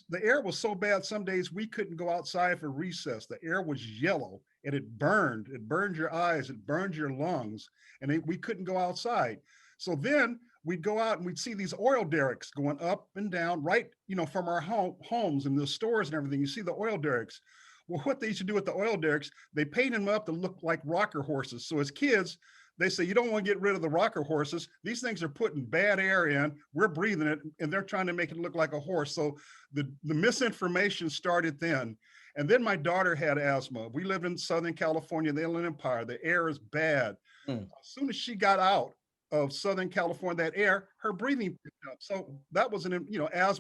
[SPEAKER 4] the air was so bad, some days we couldn't go outside for recess. The air was yellow and it burned your eyes, it burned your lungs, and we couldn't go outside. So then we'd go out and we'd see these oil derricks going up and down, right, from our homes and the stores and everything. You see the oil derricks. Well, what they used to do with the oil derricks, they painted them up to look like rocker horses. So as kids, they say, you don't want to get rid of the rocker horses. These things are putting bad air in. We're breathing it, and they're trying to make it look like a horse. So the misinformation started then. And then my daughter had asthma. We live in Southern California, the Inland Empire. The air is bad. As soon as she got out of Southern California, that air, her breathing picked up. So that was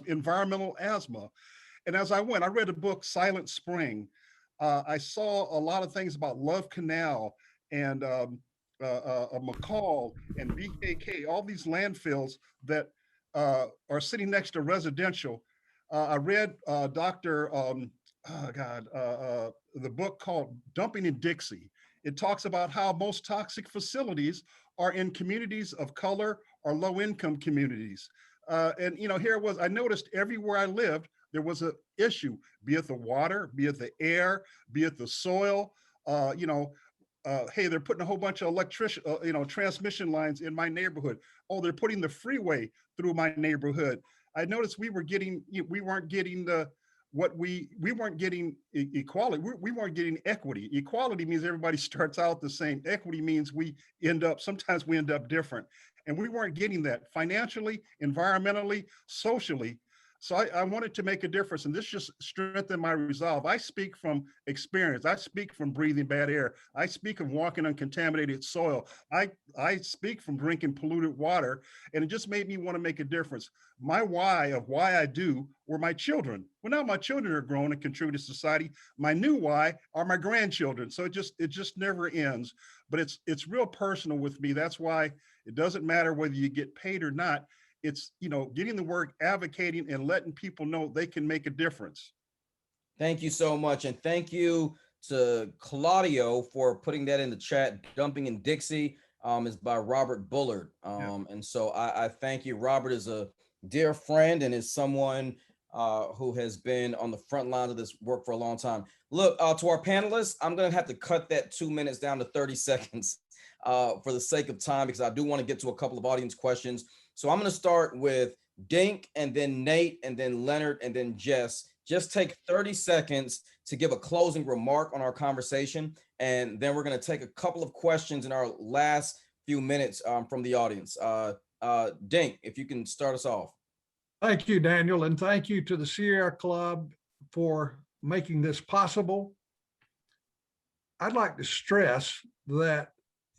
[SPEAKER 4] environmental asthma. And as I read a book, Silent Spring. I saw a lot of things about Love Canal and McCall and BKK, all these landfills that are sitting next to residential. I read the book called Dumping in Dixie. It talks about how most toxic facilities are in communities of color or low-income communities. Here it was, I noticed everywhere I lived, there was an issue, be it the water, be it the air, be it the soil, hey, they're putting a whole bunch of transmission lines in my neighborhood. Oh, they're putting the freeway through my neighborhood. I noticed we weren't getting the what we weren't getting equality. We weren't getting equity. Equality means everybody starts out the same. Equity means sometimes we end up different. And we weren't getting that financially, environmentally, socially. So I wanted to make a difference, and this just strengthened my resolve. I speak from experience. I speak from breathing bad air. I speak of walking on contaminated soil. I speak from drinking polluted water, and it just made me want to make a difference. My why of why I do were my children. Well, now my children are grown and contribute to society. My new why are my grandchildren. So it just never ends. But it's real personal with me. That's why it doesn't matter whether you get paid or not. It's, getting the work, advocating, and letting people know they can make a difference.
[SPEAKER 2] Thank you so much. And thank you to Claudio for putting that in the chat. Dumping in Dixie is by Robert Bullard. And so I thank you. Robert is a dear friend and is someone who has been on the front lines of this work for a long time. Look, to our panelists, I'm going to have to cut that 2 minutes down to 30 seconds for the sake of time, because I do want to get to a couple of audience questions. So I'm going to start with Dink, and then Nate, and then Leonard, and then Jess. Just take 30 seconds to give a closing remark on our conversation, and then we're going to take a couple of questions in our last few minutes from the audience. Dink, if you can start us off.
[SPEAKER 6] Thank you, Daniel, and thank you to the Sierra Club for making this possible. I'd like to stress that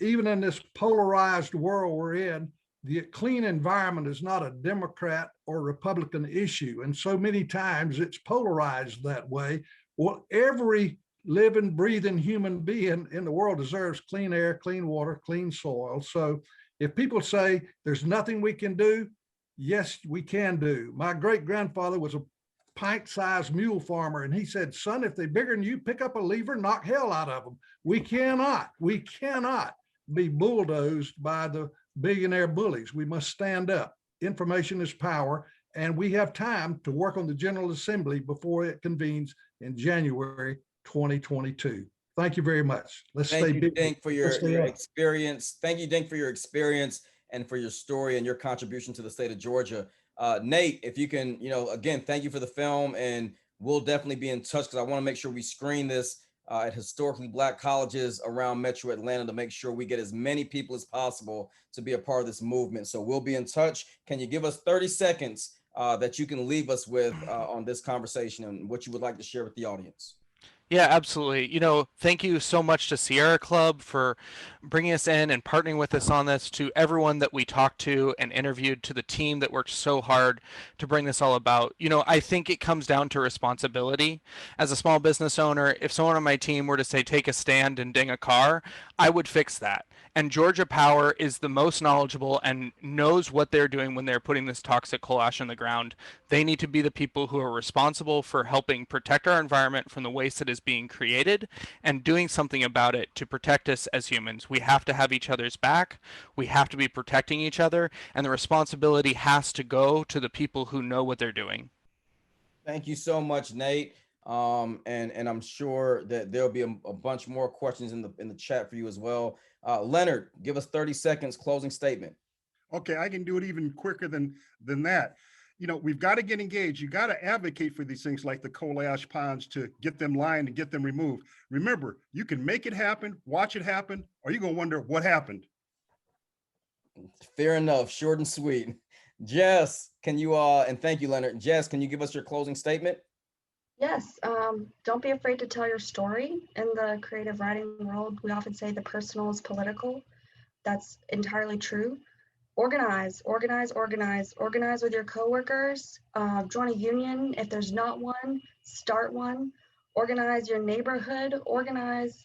[SPEAKER 6] even in this polarized world we're in, the clean environment is not a Democrat or Republican issue. And so many times it's polarized that way. Well, every living, breathing human being in the world deserves clean air, clean water, clean soil. So if people say there's nothing we can do, yes, we can do. My great-grandfather was a pint-sized mule farmer, and he said, son, if they're bigger than you, pick up a lever, knock hell out of them. We cannot be bulldozed by the billionaire bullies. We must stand up. Information is power, and we have time to work on the General Assembly before it convenes in January 2022. Thank you very much.
[SPEAKER 2] Thank you, Dink, for your experience. Thank you, Dink, for your experience and for your story and your contribution to the state of Georgia. Nate, if you can, again, thank you for the film, and we'll definitely be in touch, because I want to make sure we screen this at historically Black colleges around Metro Atlanta to make sure we get as many people as possible to be a part of this movement. So we'll be in touch. Can you give us 30 seconds that you can leave us with on this conversation and what you would like to share with the audience?
[SPEAKER 3] Yeah, absolutely. Thank you so much to Sierra Club for bringing us in and partnering with us on this, to everyone that we talked to and interviewed, to the team that worked so hard to bring this all about. I think it comes down to responsibility. As a small business owner, if someone on my team were to say, take a stand and ding a car, I would fix that. And Georgia Power is the most knowledgeable and knows what they're doing when they're putting this toxic coal ash in the ground. They need to be the people who are responsible for helping protect our environment from the waste that is being created and doing something about it to protect us as humans. We have to have each other's back. We have to be protecting each other, and the responsibility has to go to the people who know what they're doing.
[SPEAKER 2] Thank you so much, Nate. And I'm sure that there'll be a bunch more questions in the chat for you as well. Leonard, give us 30 seconds closing statement.
[SPEAKER 4] Okay, I can do it even quicker than that. We've got to get engaged. You got to advocate for these things like the coal ash ponds to get them lined and get them removed. Remember, you can make it happen, watch it happen, or you're going to wonder what happened.
[SPEAKER 2] Fair enough. Short and sweet. Jess, can you, and thank you, Leonard. Jess, can you give us your closing statement?
[SPEAKER 5] Yes, don't be afraid to tell your story. In the creative writing world, we often say the personal is political. That's entirely true. Organize with your coworkers. Join a union. If there's not one, start one. Organize your neighborhood. Organize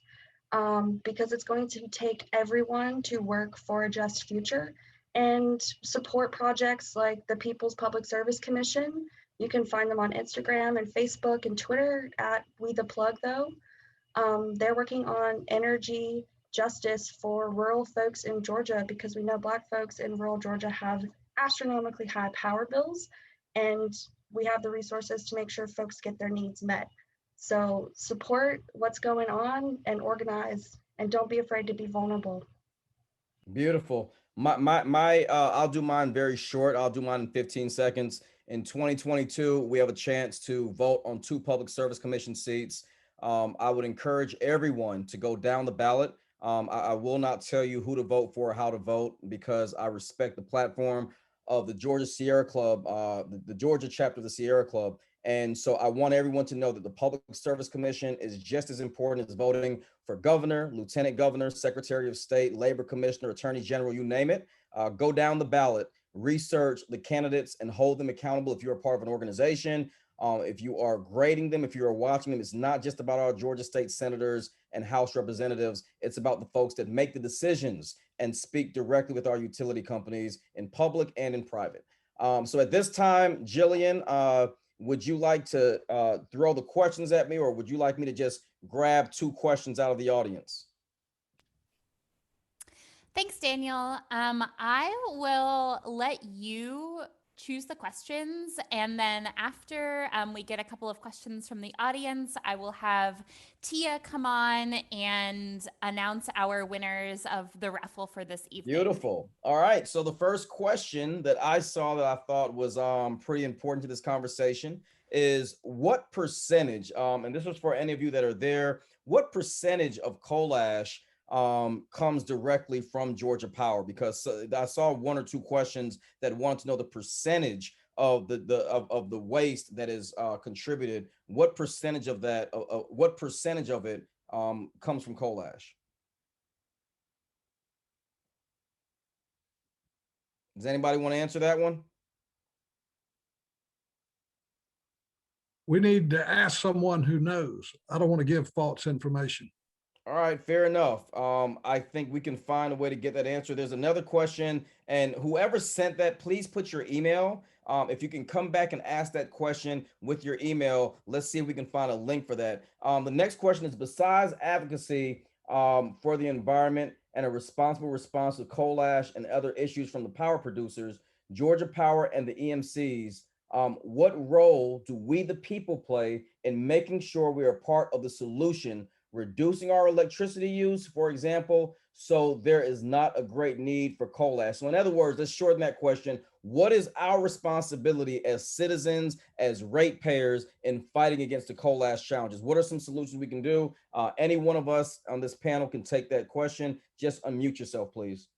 [SPEAKER 5] because it's going to take everyone to work for a just future, and support projects like the People's Public Service Commission. You can find them on Instagram and Facebook and Twitter at We The Plug, though. They're working on energy justice for rural folks in Georgia, because we know Black folks in rural Georgia have astronomically high power bills, and we have the resources to make sure folks get their needs met. So support what's going on and organize, and don't be afraid to be vulnerable.
[SPEAKER 2] Beautiful. I'll do mine very short. I'll do mine in 15 seconds. in 2022, we have a chance to vote on 2 Public Service Commission seats. I would encourage everyone to go down the ballot. I will not tell you who to vote for or how to vote because I respect the platform of the Georgia Sierra Club, the Georgia chapter of the Sierra Club. And so I want everyone to know that the Public Service Commission is just as important as voting for governor, lieutenant governor, secretary of state, labor commissioner, attorney general, you name it. Go down the ballot, research the candidates and hold them accountable if you're a part of an organization. If you are grading them, if you are watching them, it's not just about our Georgia state senators and House representatives. It's about the folks that make the decisions and speak directly with our utility companies in public and in private. So at this time, Jillian, would you like to throw the questions at me, or would you like me to just grab 2 questions out of the audience?
[SPEAKER 1] Thanks, Daniel. I will let you choose the questions, and then after we get a couple of questions from the audience, I will have Tia come on and announce our winners of the raffle for this evening.
[SPEAKER 2] Beautiful. All right. So the first question that I saw that I thought was pretty important to this conversation is what percentage, and this was for any of you that are there, what percentage of coal ash comes directly from Georgia Power? Because I saw 1 or 2 questions that wanted to know the percentage of the waste that is contributed. What percentage of that? What percentage of it comes from coal ash? Does anybody want to answer that one?
[SPEAKER 6] We need to ask someone who knows. I don't want to give false information.
[SPEAKER 2] All right, fair enough. I think we can find a way to get that answer. There's another question, and whoever sent that, please put your email. If you can come back and ask that question with your email, let's see if we can find a link for that. The next question is, besides advocacy for the environment and a responsible response to coal ash and other issues from the power producers, Georgia Power and the EMCs, what role do we, the people, play in making sure we are part of the solution, reducing our electricity use, for example, so there is not a great need for coal ash? So in other words, let's shorten that question. What is our responsibility as citizens, as ratepayers, in fighting against the coal ash challenges? What are some solutions we can do? Any one of us on this panel can take that question. Just unmute yourself, please.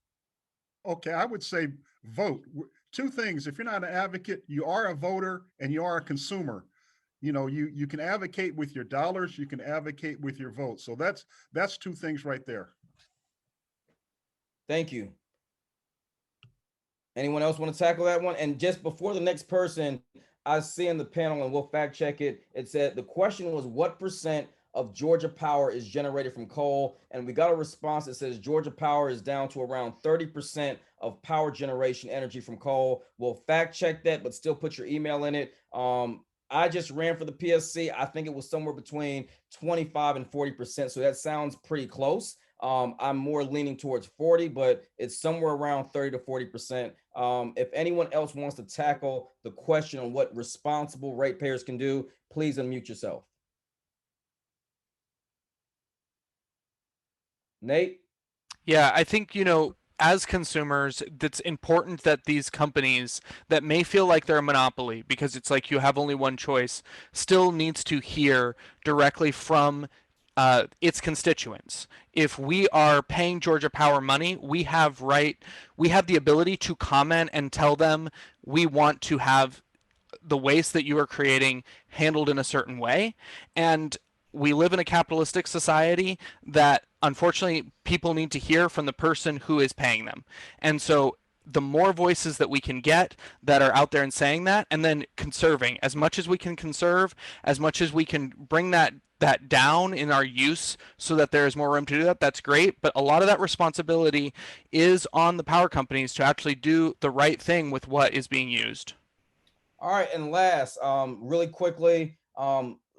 [SPEAKER 4] Okay, I would say vote. 2 things. If you're not an advocate, you are a voter and you are a consumer. You know, you can advocate with your dollars, you can advocate with your vote. So that's 2 things right there.
[SPEAKER 2] Thank you. Anyone else want to tackle that one? And just before the next person, I see in the panel, and we'll fact check it, it said the question was, what percent of Georgia Power is generated from coal? And we got a response that says Georgia Power is down to around 30% of power generation energy from coal. We'll fact check that, but still put your email in it. I just ran for the PSC. I think it was somewhere between 25 and 40%. So that sounds pretty close. I'm more leaning towards 40, but it's somewhere around 30 to 40%. If anyone else wants to tackle the question on what responsible ratepayers can do, please unmute yourself. Nate?
[SPEAKER 3] Yeah, I think, as consumers, it's important that these companies that may feel like they're a monopoly because it's like you have only one choice still needs to hear directly from its constituents. If we are paying Georgia Power money, we have the ability to comment and tell them we want to have the waste that you are creating handled in a certain way. And we live in a capitalistic society that unfortunately people need to hear from the person who is paying them. And so the more voices that we can get that are out there and saying that, and then conserving as much as we can conserve, as much as we can bring that down in our use so that there is more room to do that, that's great. But a lot of that responsibility is on the power companies to actually do the right thing with what is being used.
[SPEAKER 2] All right, and last, really quickly,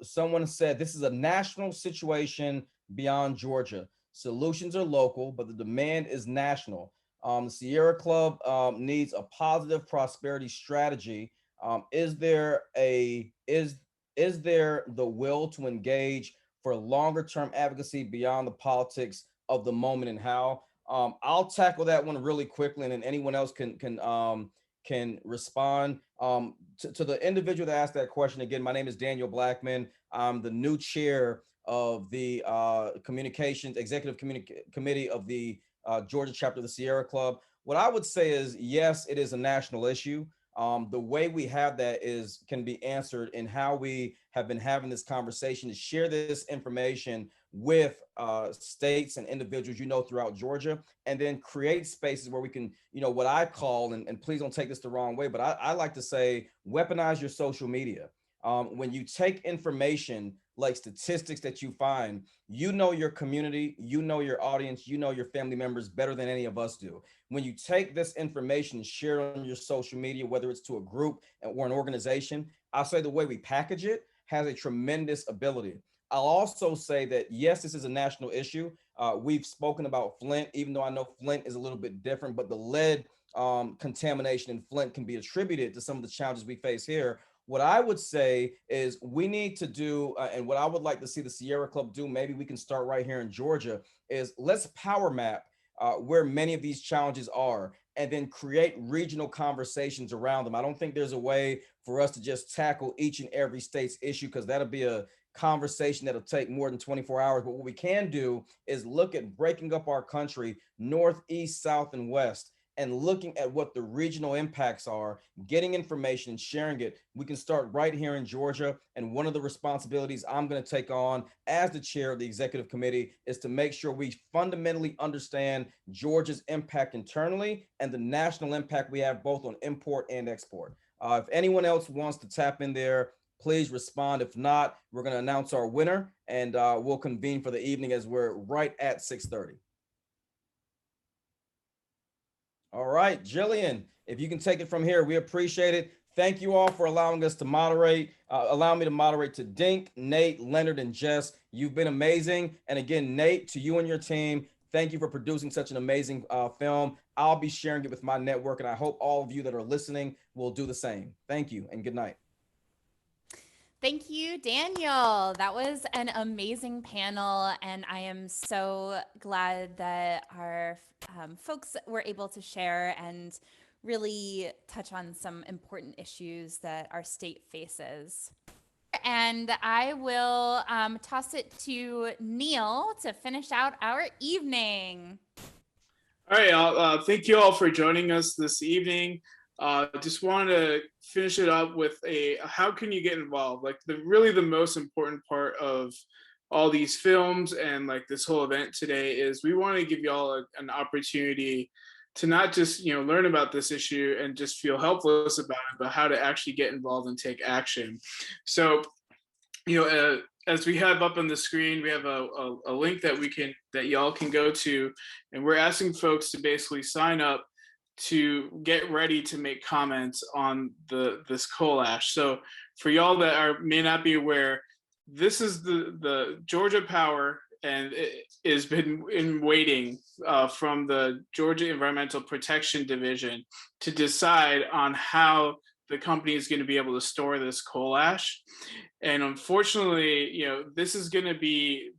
[SPEAKER 2] someone said this is a national situation beyond Georgia. Solutions are local, but the demand is national. The Sierra Club needs a positive prosperity strategy. Is there the will to engage for longer term advocacy beyond the politics of the moment, and how? I'll tackle that one really quickly, and then anyone else can can respond. To the individual that asked that question, again, my name is Daniel Blackman. I'm the new chair of the communications executive committee of the Georgia chapter of the Sierra Club. What I would say is, yes, it is a national issue. The way we have that can be answered in how we have been having this conversation to share this information with states and individuals, throughout Georgia, and then create spaces where we can, what I call, and please don't take this the wrong way, but I like to say, weaponize your social media. When you take information like statistics that you find, your community, your audience, your family members better than any of us do. When you take this information and share it on your social media, whether it's to a group or an organization, I'll say the way we package it has a tremendous ability. I'll also say that, yes, this is a national issue. We've spoken about Flint, even though I know Flint is a little bit different, but the lead contamination in Flint can be attributed to some of the challenges we face here. What I would say is we need to do, and what I would like to see the Sierra Club do, maybe we can start right here in Georgia, is let's power map where many of these challenges are, and then create regional conversations around them. I don't think there's a way for us to just tackle each and every state's issue, because that'll be a conversation that'll take more than 24 hours. But what we can do is look at breaking up our country, north, east, south, and west, and looking at what the regional impacts are, getting information and sharing it. We can start right here in Georgia. And one of the responsibilities I'm going to take on as the chair of the executive committee is to make sure we fundamentally understand Georgia's impact internally and the national impact we have both on import and export. If anyone else wants to tap in there, please respond. If not, we're going to announce our winner, and we'll convene for the evening as we're right at 6:30. All right, Jillian, if you can take it from here, we appreciate it. Thank you all for allowing us to moderate, allow me to moderate to Dink, Nate, Leonard, and Jess. You've been amazing. And again, Nate, to you and your team, thank you for producing such an amazing film. I'll be sharing it with my network, and I hope all of you that are listening will do the same. Thank you, and good night.
[SPEAKER 1] Thank you, Daniel. That was an amazing panel, and I am so glad that our folks were able to share and really touch on some important issues that our state faces. And I will toss it to Neil to finish out our evening.
[SPEAKER 7] All right, thank you all for joining us this evening. Just want to finish it up with how can you get involved? Like really the most important part of all these films and like this whole event today is we want to give you all an opportunity to not just learn about this issue and just feel helpless about it, but how to actually get involved and take action. So as we have up on the screen, we have a link that y'all can go to, and we're asking folks to basically sign up to get ready to make comments on this coal ash. So for y'all that may not be aware, this is the Georgia Power, and it has been in waiting from the Georgia Environmental Protection Division to decide on how the company is going to be able to store this coal ash. And unfortunately, this is going to be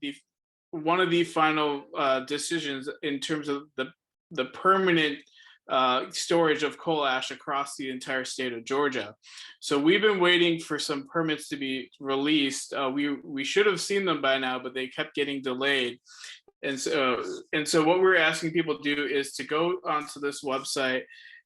[SPEAKER 7] one of the final decisions in terms of the permanent storage of coal ash across the entire state of Georgia. So we've been waiting for some permits to be released. We should have seen them by now, but they kept getting delayed. And so what we're asking people to do is to go onto this website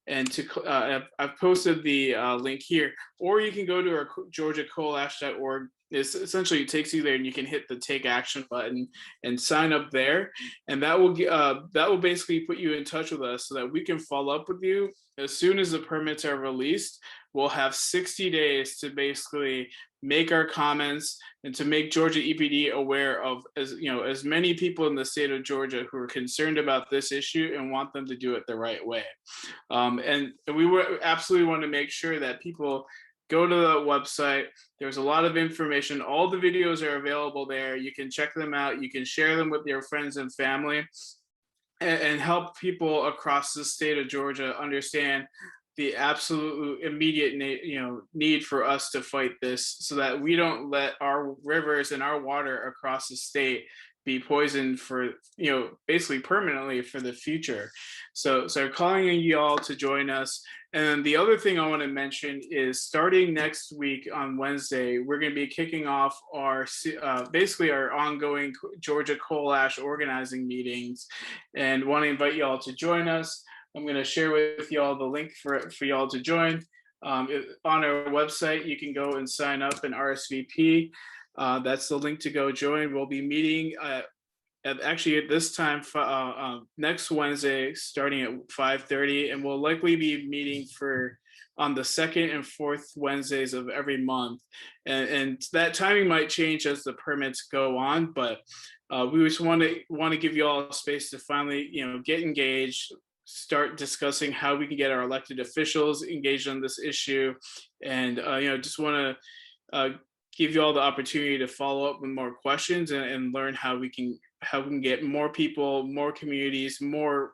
[SPEAKER 7] and I've posted the link here, or you can go to our georgiacoalash.org. Essentially, it takes you there, and you can hit the Take Action button and sign up there, and that will basically put you in touch with us so that we can follow up with you as soon as the permits are released. We'll have 60 days to basically make our comments and to make Georgia EPD aware of as many people in the state of Georgia who are concerned about this issue and want them to do it the right way. And we absolutely want to make sure that people go to the website. There's a lot of information. All the videos are available there. You can check them out. You can share them with your friends and family and help people across the state of Georgia understand the absolute immediate need for us to fight this, so that we don't let our rivers and our water across the state be poisoned for basically permanently for the future. So calling on you all to join us. And then the other thing I want to mention is, starting next week on Wednesday, we're going to be kicking off our basically our ongoing Georgia coal ash organizing meetings, and want to invite you all to join us. I'm going to share with y'all the link for y'all to join. On our website, you can go and sign up and RSVP. That's the link to go join. We'll be meeting actually at this time next Wednesday, starting at 5:30, and we'll likely be meeting on the second and fourth Wednesdays of every month. And that timing might change as the permits go on, but we just want to give you all a space to finally get engaged, start discussing how we can get our elected officials engaged on this issue, and just want to give you all the opportunity to follow up with more questions and learn how we can get more people, more communities, more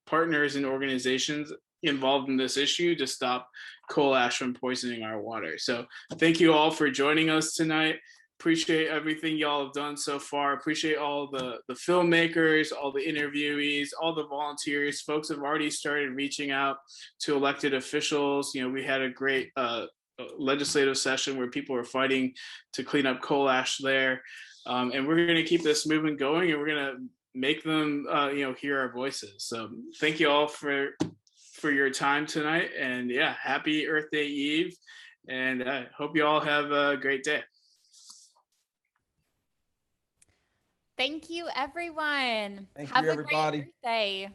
[SPEAKER 7] partners and organizations involved in this issue to stop coal ash from poisoning our water. So thank you all for joining us tonight. Appreciate everything y'all have done so far. Appreciate all the filmmakers, all the interviewees, all the volunteers. Folks have already started reaching out to elected officials. We had a great legislative session where people were fighting to clean up coal ash there. And we're going to keep this movement going, and we're going to make them hear our voices. So thank you all for your time tonight, and happy Earth Day Eve, and I hope you all have a great day.
[SPEAKER 1] Thank you, everyone.
[SPEAKER 2] Thank
[SPEAKER 1] Have
[SPEAKER 2] you,
[SPEAKER 1] a
[SPEAKER 2] everybody.
[SPEAKER 1] great birthday.